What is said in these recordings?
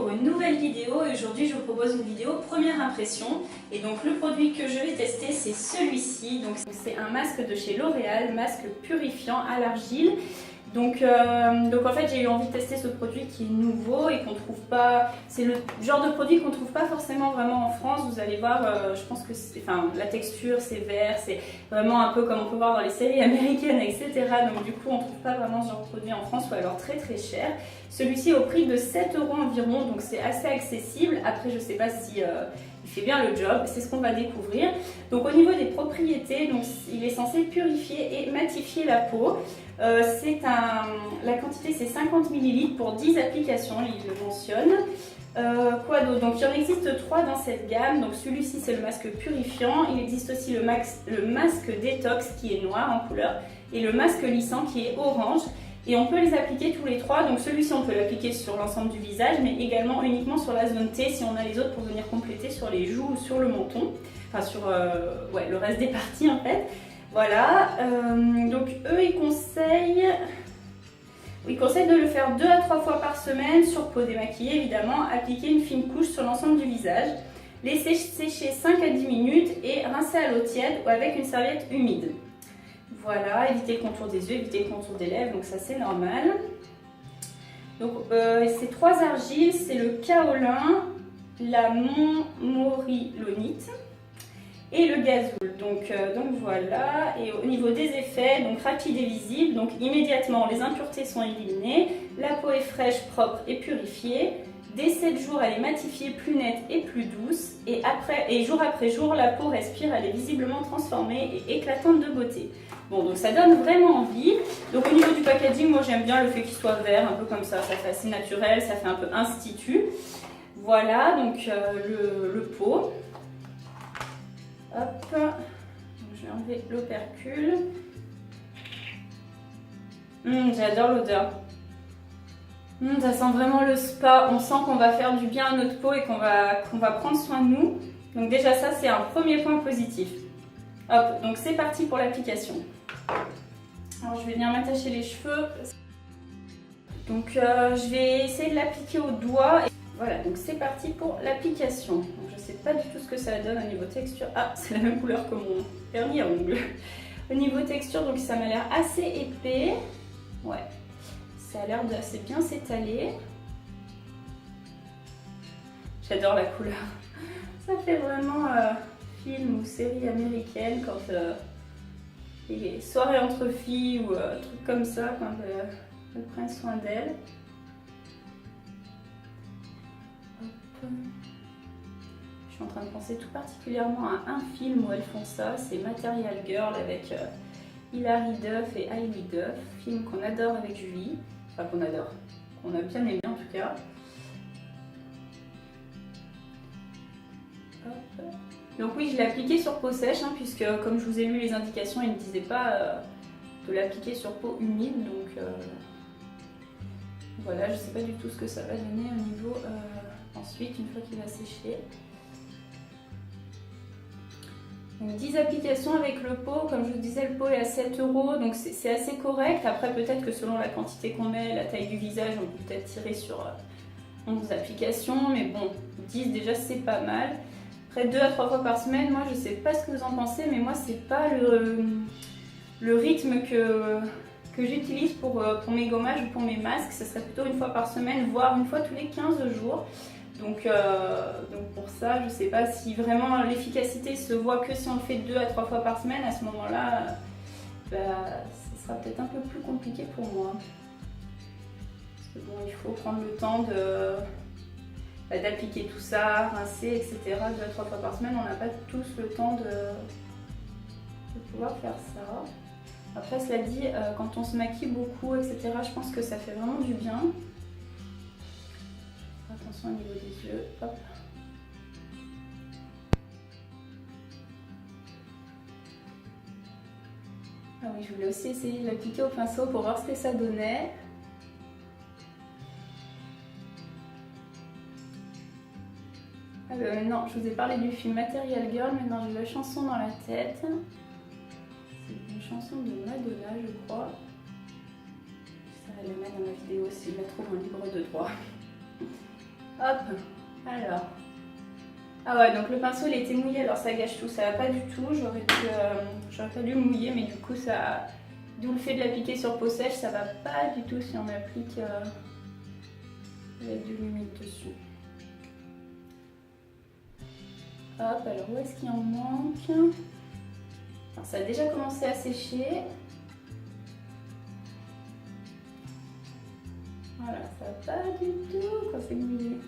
pour une nouvelle vidéo et aujourd'hui je vous propose une vidéo première impression. Et donc le produit que je vais tester c'est celui-ci. Donc c'est un masque de chez L'Oréal, masque purifiant à l'argile. Donc en fait j'ai eu envie de tester ce produit qui est nouveau et qu'on trouve pas, c'est le genre de produit qu'on trouve pas forcément vraiment en France. Vous allez voir, je pense que la texture c'est vert, c'est vraiment un peu comme on peut voir dans les séries américaines, etc. Donc du coup on trouve pas vraiment ce genre de produit en France ou alors très très cher. Celui-ci au prix de 7 € environ, donc c'est assez accessible. Après je sais pas si il fait bien le job, c'est ce qu'on va découvrir. Donc au niveau des propriétés, donc, il est censé purifier et matifier la peau. La quantité c'est 50 ml pour 10 applications, il le mentionne. Quoi d'autre? Donc il y en existe 3 dans cette gamme. Donc celui-ci c'est le masque purifiant, il existe aussi le masque détox qui est noir en couleur et le masque lissant qui est orange. Et on peut les appliquer tous les 3, donc celui-ci on peut l'appliquer sur l'ensemble du visage, mais également uniquement sur la zone T si on a les autres pour venir compléter sur les joues ou sur le menton, enfin sur le reste des parties en fait. Voilà, donc eux ils conseillent de le faire 2 à 3 fois par semaine sur peau démaquillée évidemment, appliquer une fine couche sur l'ensemble du visage, laisser sécher 5 à 10 minutes et rincer à l'eau tiède ou avec une serviette humide. Voilà, éviter le contour des yeux, éviter le contour des lèvres, donc ça c'est normal. Donc ces 3 argiles, c'est le kaolin, la montmorillonite et le gazole. Donc voilà, et au niveau des effets, donc rapide et visible, donc immédiatement les impuretés sont éliminées, la peau est fraîche, propre et purifiée. Dès 7 jours, elle est matifiée, plus nette et plus douce. Et jour après jour, la peau respire, elle est visiblement transformée et éclatante de beauté. Bon, donc ça donne vraiment envie. Donc au niveau du packaging, moi j'aime bien le fait qu'il soit vert, un peu comme ça fait assez naturel, ça fait un peu institut. Voilà, donc le pot. Hop, donc, je vais enlever l'opercule. J'adore l'odeur. Ça sent vraiment le spa, on sent qu'on va faire du bien à notre peau et qu'on va prendre soin de nous. Donc déjà ça c'est un premier point positif. Hop, donc c'est parti pour l'application. Alors je vais venir m'attacher les cheveux. Donc je vais essayer de l'appliquer au doigt. Voilà, donc c'est parti pour l'application. Je ne sais pas du tout ce que ça donne au niveau texture. Ah, c'est la même couleur que mon vernis à ongles. Au niveau texture, donc ça m'a l'air assez épais. Ouais. Ça a l'air d'assez bien s'étaler. J'adore la couleur. Ça fait vraiment film ou série américaine quand les soirées entre filles ou trucs comme ça, quand elles prennent soin d'elles. Je suis en train de penser tout particulièrement à un film où elles font ça. C'est Material Girl avec Hilary Duff et Hailey Duff. Film qu'on adore avec Julie. Enfin qu'on adore, qu'on a bien aimé en tout cas. Hop. Donc oui, je l'ai appliqué sur peau sèche, puisque comme je vous ai lu les indications, il ne disait pas de l'appliquer sur peau humide. Donc voilà, je ne sais pas du tout ce que ça va donner au niveau ensuite, une fois qu'il va sécher. Donc 10 applications avec le pot, comme je vous disais, le pot est à 7 €, donc c'est assez correct. Après peut-être que selon la quantité qu'on met, la taille du visage, on peut peut-être tirer sur 11 applications, mais bon, 10 déjà c'est pas mal. Après 2 à 3 fois par semaine, moi je sais pas ce que vous en pensez, mais moi c'est pas le rythme que j'utilise pour mes gommages ou pour mes masques. Ce serait plutôt 1 fois par semaine, voire 1 fois tous les 15 jours. Donc pour ça, je ne sais pas si vraiment l'efficacité se voit que si on le fait 2 à 3 fois par semaine. À ce moment-là, ce sera peut-être un peu plus compliqué pour moi. Parce que bon, il faut prendre le temps d'appliquer tout ça, rincer, etc. 2 à 3 fois par semaine, on n'a pas tous le temps de pouvoir faire ça. Après, cela dit, quand on se maquille beaucoup, etc., je pense que ça fait vraiment du bien. Attention au niveau des yeux, hop. Ah oui, je voulais aussi essayer de l'appliquer au pinceau pour voir ce que ça donnait. Non, je vous ai parlé du film Material Girl, maintenant j'ai la chanson dans la tête. C'est une chanson de Madonna, je crois. Ça va la mettre dans ma vidéo si je la trouve en libre de droit. Hop, alors. Ah ouais, donc le pinceau il était mouillé, alors ça gâche tout, ça va pas du tout. J'aurais pas dû le mouiller, mais du coup ça... D'où le fait de l'appliquer sur peau sèche, ça va pas du tout si on applique avec du humide dessus. Hop, alors où est-ce qu'il en manque? Alors, ça a déjà commencé à sécher. Voilà, ça va pas du tout quand c'est mouillé.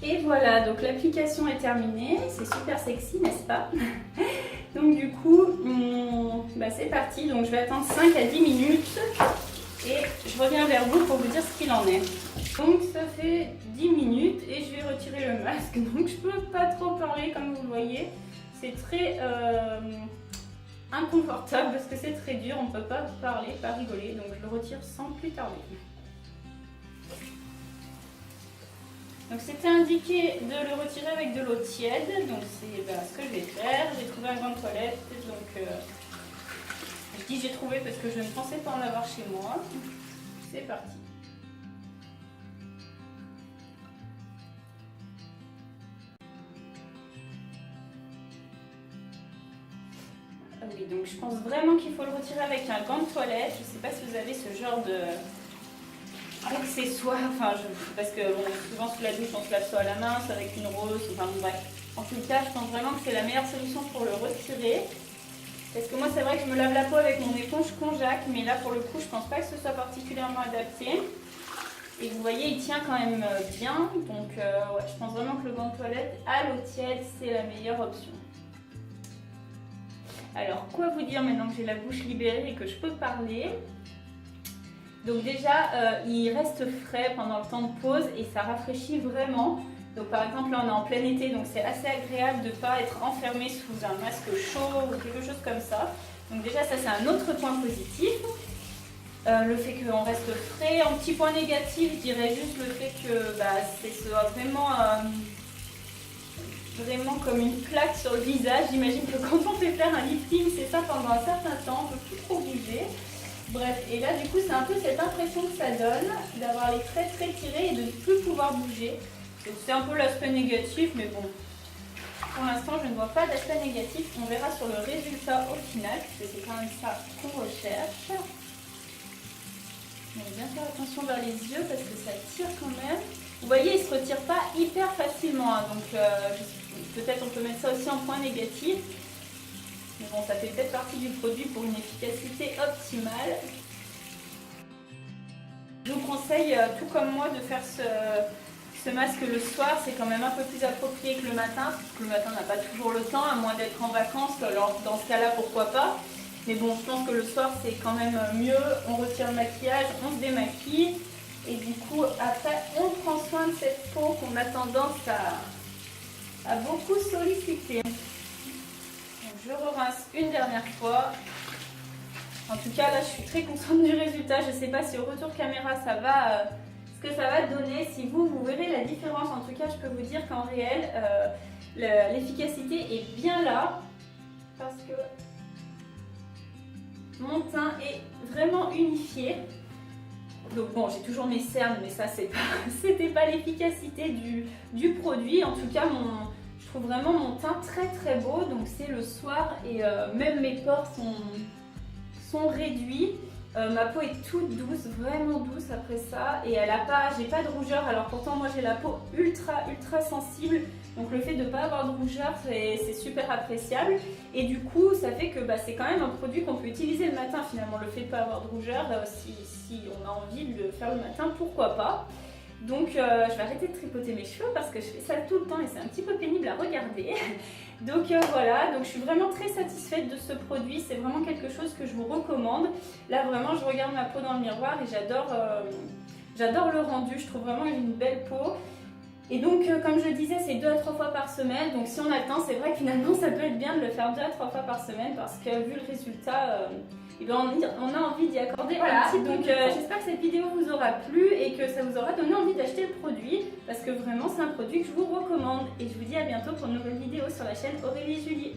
Et voilà, donc l'application est terminée, c'est super sexy, n'est-ce pas? Donc du coup, c'est parti, donc je vais attendre 5 à 10 minutes et je reviens vers vous pour vous dire ce qu'il en est. Donc ça fait 10 minutes et je vais retirer le masque, donc je peux pas trop parler comme vous le voyez. C'est très inconfortable parce que c'est très dur, on ne peut pas parler, pas rigoler, donc je le retire sans plus tarder. Donc c'était indiqué de le retirer avec de l'eau tiède, donc c'est ce que je vais faire. J'ai trouvé un gant de toilette, donc je dis j'ai trouvé parce que je ne pensais pas en avoir chez moi. C'est parti. Ah oui, donc je pense vraiment qu'il faut le retirer avec un gant de toilette. Je ne sais pas si vous avez ce genre de... accessoires, parce que bon, souvent sous la douche on se lave soit à la main, soit avec une rose, bref. En tout cas, je pense vraiment que c'est la meilleure solution pour le retirer. Parce que moi, c'est vrai que je me lave la peau avec mon éponge Conjac, mais là pour le coup, je pense pas que ce soit particulièrement adapté. Et vous voyez, il tient quand même bien, donc ouais, je pense vraiment que le gant de toilette à l'eau tiède, c'est la meilleure option. Alors, quoi vous dire maintenant que j'ai la bouche libérée et que je peux parler? Donc déjà, il reste frais pendant le temps de pause et ça rafraîchit vraiment. Donc par exemple, là on est en plein été, donc c'est assez agréable de ne pas être enfermé sous un masque chaud ou quelque chose comme ça. Donc déjà, ça c'est un autre point positif. Le fait qu'on reste frais. En petit point négatif, je dirais juste le fait que c'est vraiment, vraiment comme une claque sur le visage. J'imagine que quand on fait faire un lifting, c'est ça pendant un certain temps, on ne peut plus trop bouger. Bref, et là du coup c'est un peu cette impression que ça donne, d'avoir les traits très tirés et de ne plus pouvoir bouger. C'est un peu l'aspect négatif, mais bon, pour l'instant je ne vois pas d'aspect négatif. On verra sur le résultat au final, parce que c'est quand même ça qu'on recherche. Mais bien faire attention vers les yeux parce que ça tire quand même. Vous voyez, il ne se retire pas hyper facilement, hein, donc peut-être on peut mettre ça aussi en point négatif. Mais bon, ça fait peut-être partie du produit pour une efficacité optimale. Je vous conseille, tout comme moi, de faire ce masque le soir. C'est quand même un peu plus approprié que le matin, parce que le matin on n'a pas toujours le temps, à moins d'être en vacances. Alors dans ce cas-là, pourquoi pas. Mais bon, je pense que le soir, c'est quand même mieux. On retire le maquillage, on se démaquille. Et du coup, après, on prend soin de cette peau qu'on a tendance à beaucoup solliciter. Je rince une dernière fois. En tout cas, là, je suis très contente du résultat. Je ne sais pas si au retour caméra, ça va, ce que ça va donner. Si vous verrez la différence. En tout cas, je peux vous dire qu'en réel, l'efficacité est bien là. Parce que mon teint est vraiment unifié. Donc bon, j'ai toujours mes cernes, mais ça, c'était pas l'efficacité du produit. En tout cas, je trouve vraiment mon teint très très beau, donc c'est le soir et même mes pores sont réduits. Ma peau est toute douce, vraiment douce après ça, et j'ai pas de rougeur. Alors pourtant moi j'ai la peau ultra sensible, donc le fait de ne pas avoir de rougeur c'est super appréciable. Et du coup ça fait que c'est quand même un produit qu'on peut utiliser le matin finalement. Le fait de ne pas avoir de rougeur, si on a envie de le faire le matin, pourquoi pas. Donc je vais arrêter de tripoter mes cheveux parce que je fais ça tout le temps et c'est un petit peu pénible à regarder. Donc voilà, donc je suis vraiment très satisfaite de ce produit, c'est vraiment quelque chose que je vous recommande. Là vraiment je regarde ma peau dans le miroir et j'adore le rendu, je trouve vraiment que j'ai une belle peau. Et donc, comme je le disais, c'est 2 à 3 fois par semaine. Donc, si on a le temps, c'est vrai que finalement, ça peut être bien de le faire 2 à 3 fois par semaine parce que vu le résultat, on a envie d'y accorder un petit. Donc, j'espère que cette vidéo vous aura plu et que ça vous aura donné envie d'acheter le produit parce que vraiment, c'est un produit que je vous recommande. Et je vous dis à bientôt pour une nouvelle vidéo sur la chaîne Aurélie Julie.